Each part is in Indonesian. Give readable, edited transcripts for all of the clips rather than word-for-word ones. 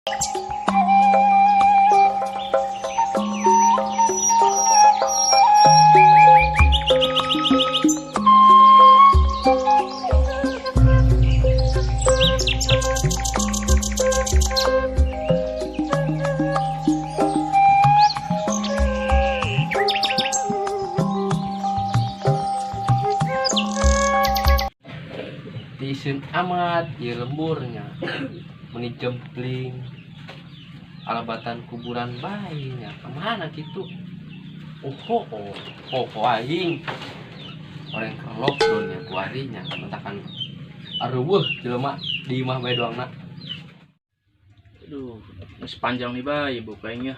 Tisun amat ya lemburnya meni jempling alabatan kuburan bayinya kemana gitu. Aing orang ke lockdown ya kuarinya mentakan aruweuh jelema di imah bae doangna. Aduh, masih panjang nih bay bukanya.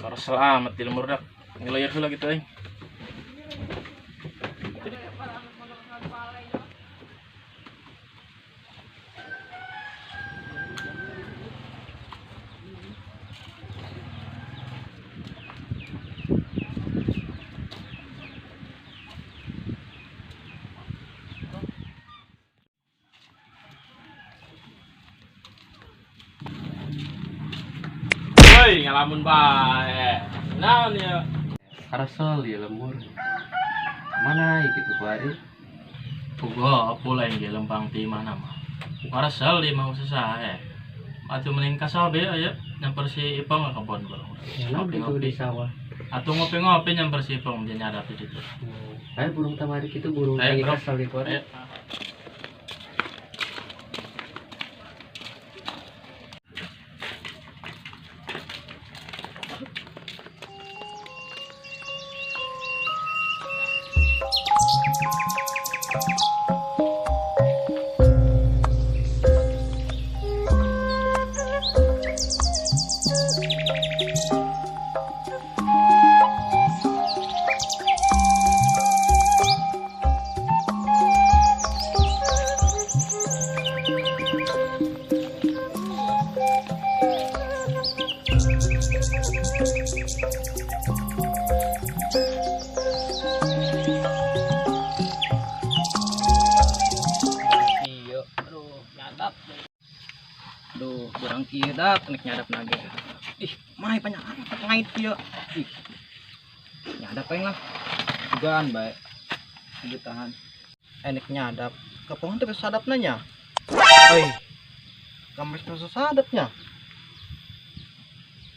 Para selamat di lemur dak ngelayar heula gitu euy. Woi, ngalamun bae. Naon ya? Karasol ya lembur. Mana gitu kuari? Pugo pula yang lempang ti mana mah. Para sel di mau sasae. Atuh mending ka sabe aya nyamper si Ipong ka kebon bareng. Enak itu di sawah. Atuh ngopi-ngopi nyamper si Ipong dia nyadap di situ. Ayo burung tamarik itu burung Ayo, lagi bro. kasal di kuari. Ayo. Iya, aduh, nyadap. Duh, kurang kieu dak nek nyadap nage. Ih, mah banyak amat ngait kieu. Ih. Nyadap aing lah. Jugaan bae. Kudu tahan. Enek nyadap. Kapongan teh sadapna nya. Euy. Kames bisa sadapnya.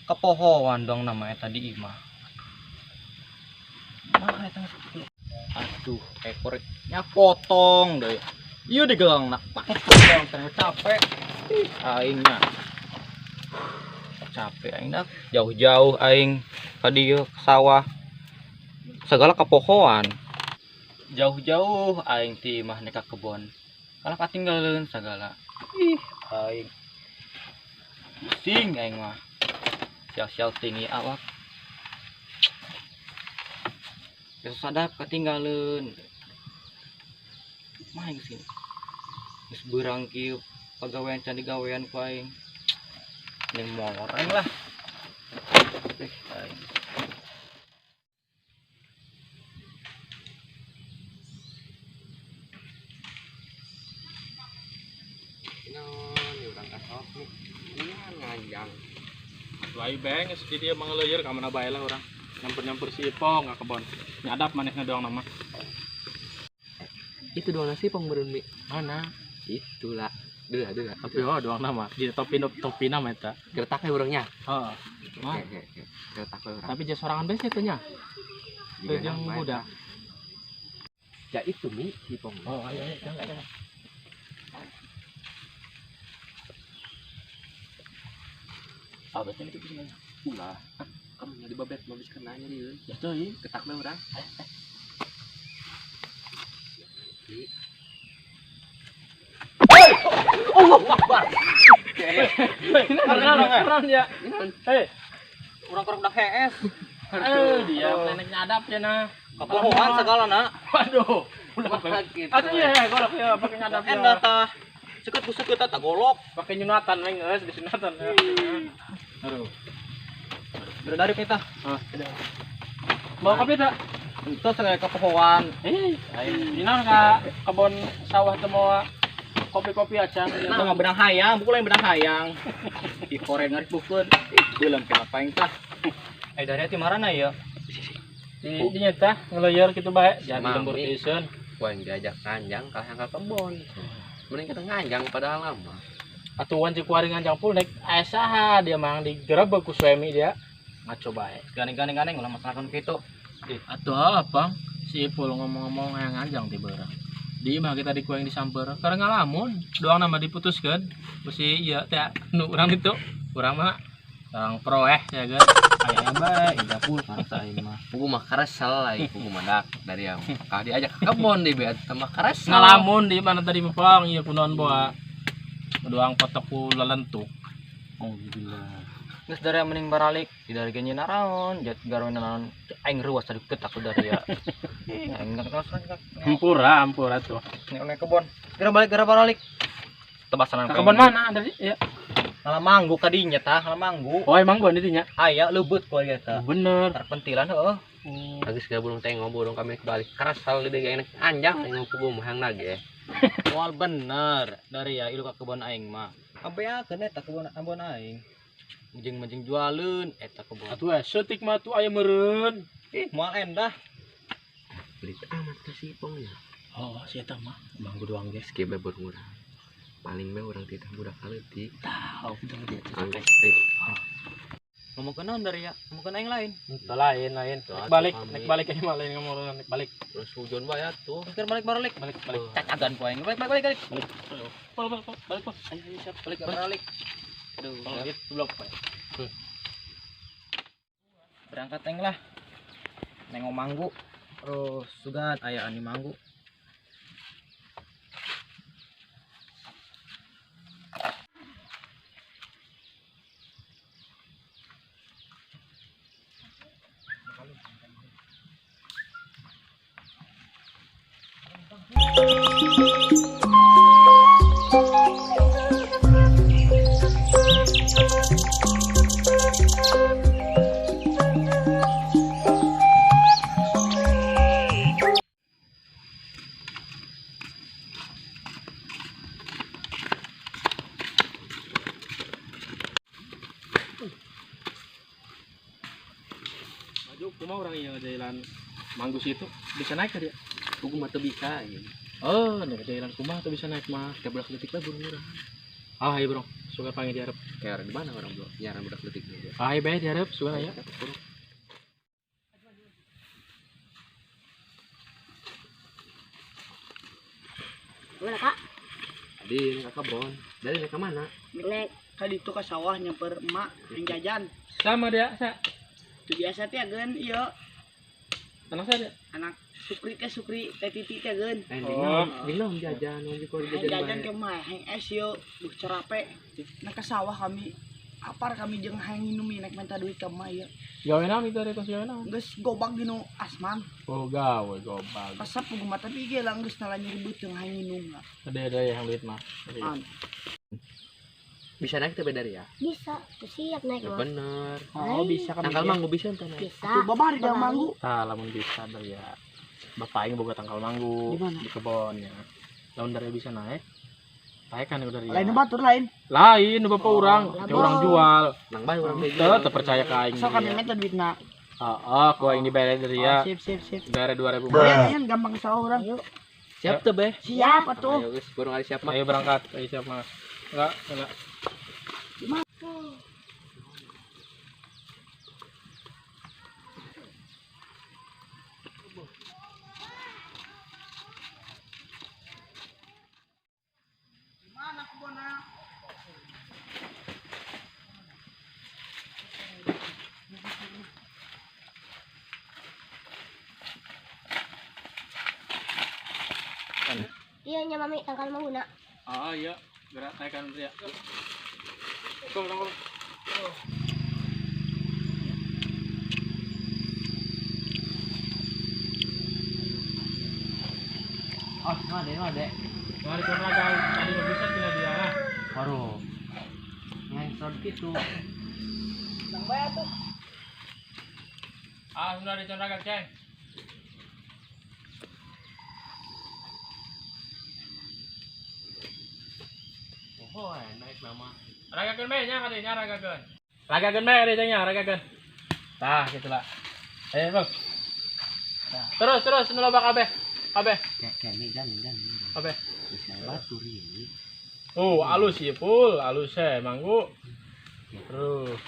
Kepohoan dong namanya tadi imah. Mah eta aduh, ekornya potong deh. Iya digelang nak potong terus capek. Ih, aingnya capek aing dah jauh-jauh aing ka dieu ke sawah. Segala kepohoan. Jauh-jauh aing ti imah nek ka kebon. Kalah katinggaleun sagala. Ih, aing pusing aing mah. Sial-sial tinggi awak. Geus sadap katinggaleun. Mah aing sini. Geus beurang kieu pagawean can digawean ku aing. Ning molor aing lah. Aing. Ini urang kasok nih. Ini ngajang. Atuh ai beng geus di dieu mangeuleueur ka mana bae lah urang. Nyamper-nyamper si Ipong ka kebon. Nyadap manehna doang nama. Itu doang nasi pengberun mi. Mana? Itulah. Deuh. Tapi doang nama. Di topi nama eta. Gertak we urangnya. Heeh. Mah, Gertak we urang. tapi jeung sorangan bae eta nya. Teu jeung budak. Ya itu mi si pong. Oh, ayo jangan. Apa teh itu sini? Ulah. Kamu nyari babet mau bisa kenanya di Ya teuing. ketak we urang. Allah Akbar. Keren ya. Hei, Urang kurang dak HS. dia nenek nyadap ya nah. Kepohoan segala na. Waduh. Gitu. Atuh ya, golok ya pakai nyadap ya. Endah tah. Seket busuk kita tak golok. Pakai nyunatan we geus disunatan. Aduh. Dari kita. Bawa kopi tak? Itu segala kepohoan. Ayo ka kebon sawah teu moal kopi-kopi aja. Nah, mah benang hayang, buku lain benang hayang. Di koreng ngarik bukeun. Belum kenapa yang tah. Dari hati marana ya. Di nyata ngelayar gitu bae. Jadi Mami. lembur pisan. Wah yang diajak nganjang kalah yang ke kebon. Mending kita nganjang padahal lama. Atuan ci kuari nganjang pul nek aya saha dia mang digerebek ku suami dia. Ngaco bae. Ganeng-ganeng ulah masalahkan kitu. Atuh apa? Si Ipul ngomong-ngomong yang nganjang ti beurang. Di mah kita dikueng disamper. Karena ngalamun doang nama diputuskeun. Ku si ieu teh nu urang ditu. Urang mah orang proeh ya kan. Aya bae indah pul karasa aing mah. Pugu mah karesel lagi, pugu mah dak dari yang kah diajak ke kebon di beat tambah karesel. Ngalamun di mana tadi mepang ieu kunaon boa. Doang potok ku lelentuk. Oh gila. Geus dari mending baralik, di dari genye naraon, jat garon naon aing ruas tadi ketak dari ya. Aing nggak kenal Hampura tuh. nek kebon. Gara balik. Tebasan Ke kebon mana tadi? Ya. Ngalah manggu kadinya tah, ngalah manggu. Oh emang gua dinya. Aya leubeut ku ieu tah. Bener. Terpentilan heuh. Lagi segala burung tengok burung kami kebalik karesel di dia enak anjang yang pugu mah yang nage. Moal bener dari ya ilu ka kebon aing mah. Abeakeun eta kebon aing. Mejeng jualeun eta kebon. Atuh setik mah tuh aya meureun. Ih, moal endah. Beli amat ke si pongnya. Oh, si eta mah manggu doang guys. Meski be murah. Paling be urang titah budak kaleutik. Tahu udah dia. Angges Ngomong ke naon dari ya? Ngomong ke aing lain. Lain. Tuh, Nek balik aja mah lain ngomong nek balik. terus hujan bae atuh. Keur balik. Balik. Cacagan ku aing. Balik. Balik. Ayo siap balik. Balik. Aduh, Kalau gitu blok Pak. berangkat teng lah. Nengok manggu. Terus sugan aya ani manggu. Maju kumaha orang yang jalan manggu situ bisa naik ke dia. Pugu mah teu bisa ieu. Oh, nek jalan kumaha tuh bisa naik mah. 13 detik lah burung murah. Ah, iya bro. Suka panggil diharap. Kayak di mana orang bro? Nyaran budak letik dia. Ah, iya bae diharap suka ya. Mana kak? Tadi nek ka kebon. Dari nek ka mana? Nek kali itu ke sawah nyamper emak yang jajan. Sama dia, sa. Itu biasa teh gen iya Anak saya. anak Sukri teh Titi teh gen. Dilom jajan mun di Jajan ke mah hang es yo duh cerape. Nah ke sawah kami apar kami jeung hang nginum nek minta duit ka mah ya. Gawe naon itu eta gawe naon? Geus gobag dinu asman. Oh, gawe gobal. Resep pugu mah tapi ge lang geus nalanya ribut jeung hang nginum lah. Ada yang duit mah. An. bisa naik teh dari ya? Bisa, siap naik Ya mah. bener. Oh bisa kami. Tangkal manggu bisa ente naik. Bisa. Tuh babari da manggu. Tah lamun bisa dari ya. Bapak aing boga tangkal manggu Di mana? di kebon ya. Lamun dari bisa naik. Naik kan udah Lain batur lain. Lain bapak urang, lah, ke orang Bang. jual. Nang bae urang teh. Tetep percaya ke aing. So kami minta duitna. Heeh, ku aing dibayar dari ya. Sip. Bayar 2000. Ya, gampang sahur urang. Siap teh be. Siap atuh. Ayo geus burung ari siap mah. Ayo berangkat, ayo siap mas. Enggak. Mana kebona? Iya nya mami tangkal mangguna. Ah iya, gerak naikkan dia. Tunggu. Oh, made. Mari kita lagi tadi nggak bisa kena dia. Baru. Ngesot gitu. Nang bae atuh. Ah, sudah dicontohkan, Ceng. Oh, naik nama. Ragakeun bae nya kadinya ragakeun. Ragakeun bae kadinya nya ragakeun. Tah kitu lah. Bang. Terus nu loba kabeh. Kayak medan. Kabeh. Bisa batu ini. Oh, alus ieu pul, alus manggu. Terus.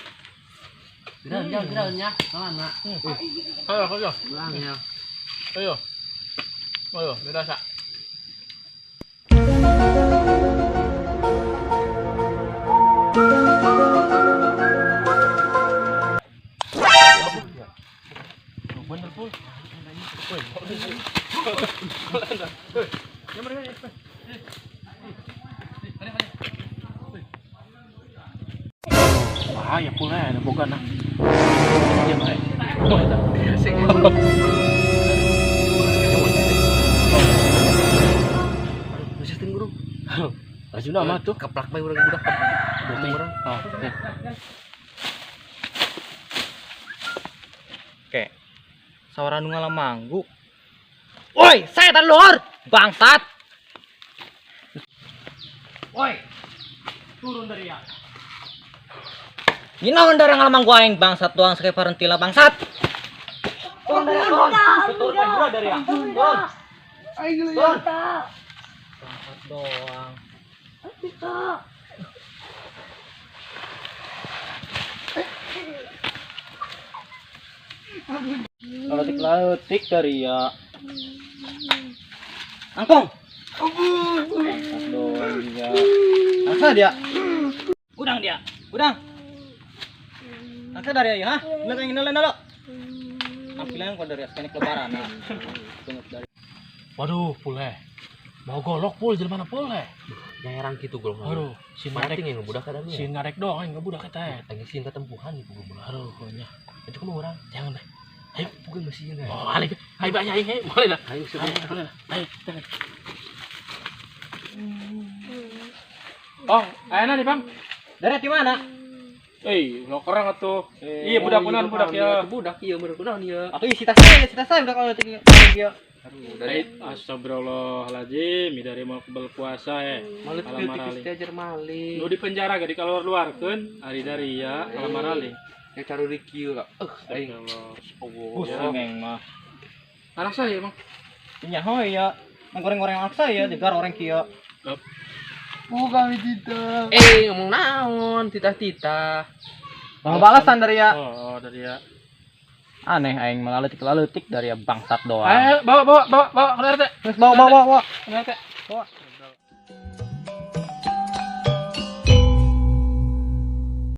Geran nya. Mana? Ayo. Ulang ya. Ayo, dirasa. Bener pul. Bahaya pul ada boga nah. Dia bae. Asik. Bisa tunggu. Laju nama tuh. Keplak bae urang budak. Urang. Oke. Sawaran nu ngalamanggu. Woi, setan luhur, bangsat. Woi. Turun dari ya. Ini naon dari ngalamanggu aing bangsat doang sakit parentila bangsat. Turun dari turun. Betul kan gua dari ya. Turun. Aing Turun. lihat. Bangsat doang. Lautik dari ya. Angkong. Bangsat doang dia. Angsa dia. Udang dia. Udang. Angsa dari ya, ha? Lihat yang ini lo. Tampilan kau dari askenik lebaran. Nah. Tunggu dari. Waduh, pul mau golok pul jadi mana pul Nyerang gitu gua. Aduh, si ngarek yang budak kadang si ngarek doang yang budak eta. Tanya sih ketempuhan itu gua. Aduh, nya. Itu kan orang. Jangan deh. Ayo pukul mesin. Oh, alih. Ayo banyak aing, boleh dah. Ayo Boleh dah. Ayo. Oh, ayeuna nih, Bang. Dari di mana? Lo keren atuh. Iya, budak-budak budak ya. Budak iya bener-bener ya. Atau isi tas saya udah kalau tinggi dia. Dari astagfirullahaladzim, dari mau berpuasa Malit Alamarali. tipis ajar mali. Lu di penjara gak dikeluar-luarkeun hari dari ya alamarali. Ya cari Ricky lah. Aing. Pusing eng mah. Anak saya, Bang. Nya hoy ya. Goreng-goreng anak saya jegar orang kieu. Bukan kita. Ngomong naon titah-titah. Mau balasan dari ya. Oh, dari ya. Aneh aing melaletik dari ya bangsat doang. Ayo, bawa ke RT. Terus bawa. Ke RT. Bawa.